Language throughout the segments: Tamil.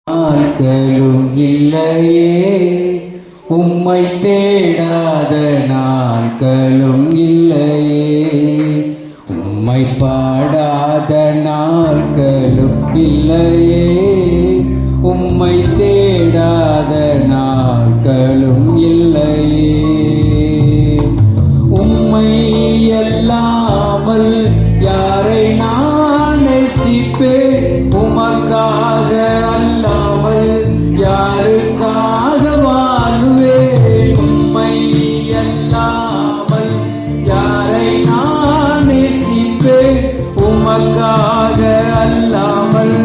நாட்களும் இல்லையே உம்மை தேடாத நாட்களும் இல்லையே உம்மை பாடாத நாட்களும் இல்லையே உம்மை தேடாத நாட்களும் இல்லையே உம்மை அல்லாமல் யாரை நான் நேசிப்பேன் உமக்காக அல்லாமல் யாருக்காக வாழ்வேன் உம்மை அல்லாமல் யாரை நான் நேசிப்பேன் உமக்காக அல்லாமல்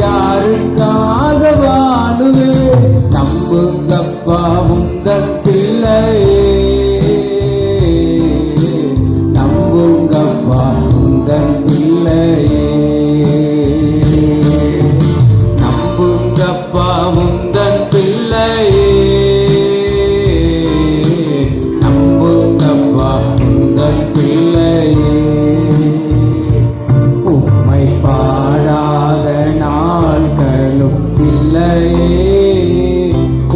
யாருக்காக வாழ்வேன் நம்புங்கப்பா உந்தன் பிள்ளையே நம்புங்கப்பா உந்தன் பிள்ளையே நம்புங்கப்பா உந்தன் பிள்ளையே நம்புங்கப்பா உந்தன் பிள்ளையே உம்மை பாடாத நாட்களும் இல்லையே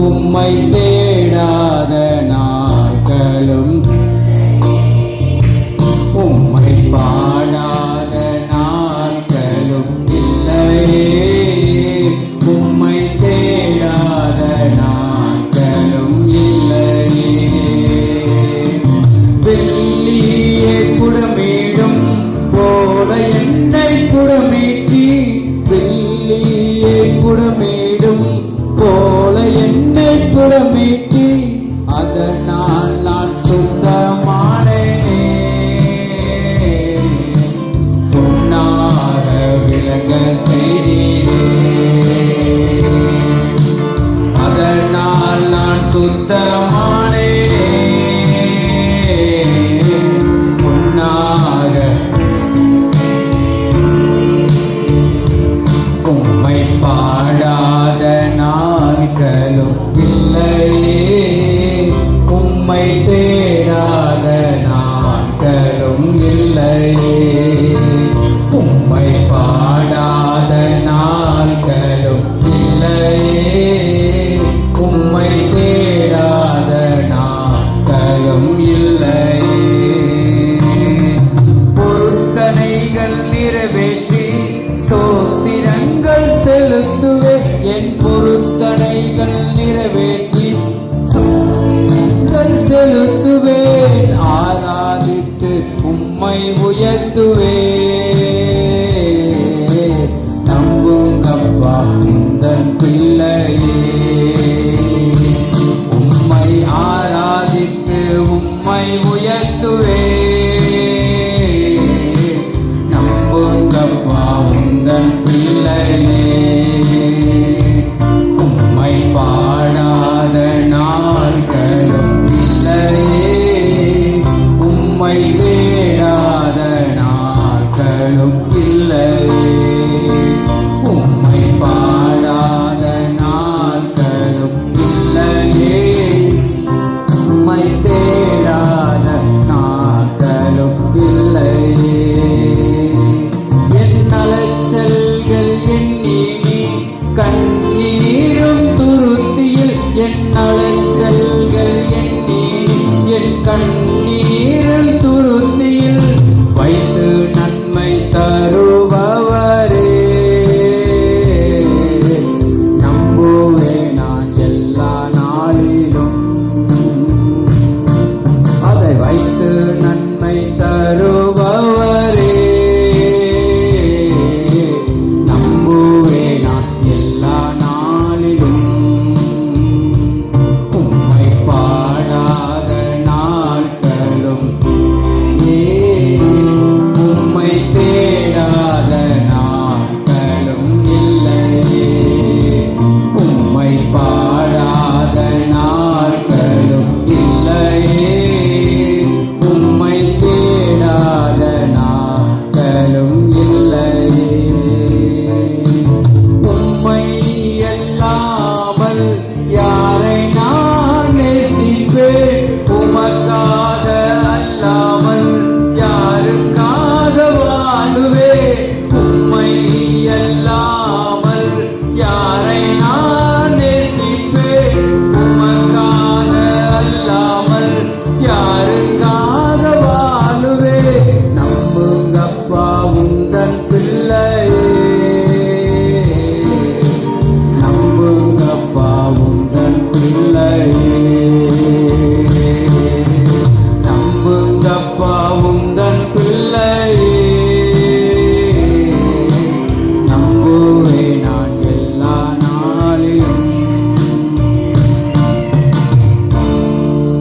உம்மை தேடாத நாட்களும் உம்மை பாடாத நாட்களும் இல்லையே உம்மை தேடாத நாட்களும் இல்லையே வெள்ளியே புடமிடும் போல என்னை புடமிட்டி வெள்ளியே புடமிடும் போல என்னை புடமிட்டி அதனால் நான் சுத்தமானேனே பொன்னாக விளங்க செய்தீரே அதனால் நான் சுத்தமானேனே பொன்னாக உம்மை பாடாத நாட்களும் இல்லையே உம்மை தேடாத நாட்களும் இல்லையே உம்மை பாடாத நாட்களும் இல்லையே உம்மை தேடாத நாட்களும் இல்லையே பொருத்தனைகள் நிறைவேற்றி ஸ்தோத்திரங்கள் செலுத்துவே என் பொருத்தனைகள் நிறைவேற்றி செலுத்துவேன் ஆராதித்து உம்மை உயர்த்துவே நம்புங்கப்பா உந்தன் பிள்ளையே உம்மை ஆராதித்து உம்மை உயர்த்துவே நம்புங்கப்பா உந்தன் பிள்ளையே உம்மை பாடாத நாட்களும் இல்லையே உம்மை தேடாத நாட்களும் இல்லையே உம்மை பாடாத நாட்களும் இல்லையே உம்மை தேடாத நாட்களும் இல்லையே என் அலைச்சல்கள் எண்ணி கண்ணீரும் துருத்தியில் என்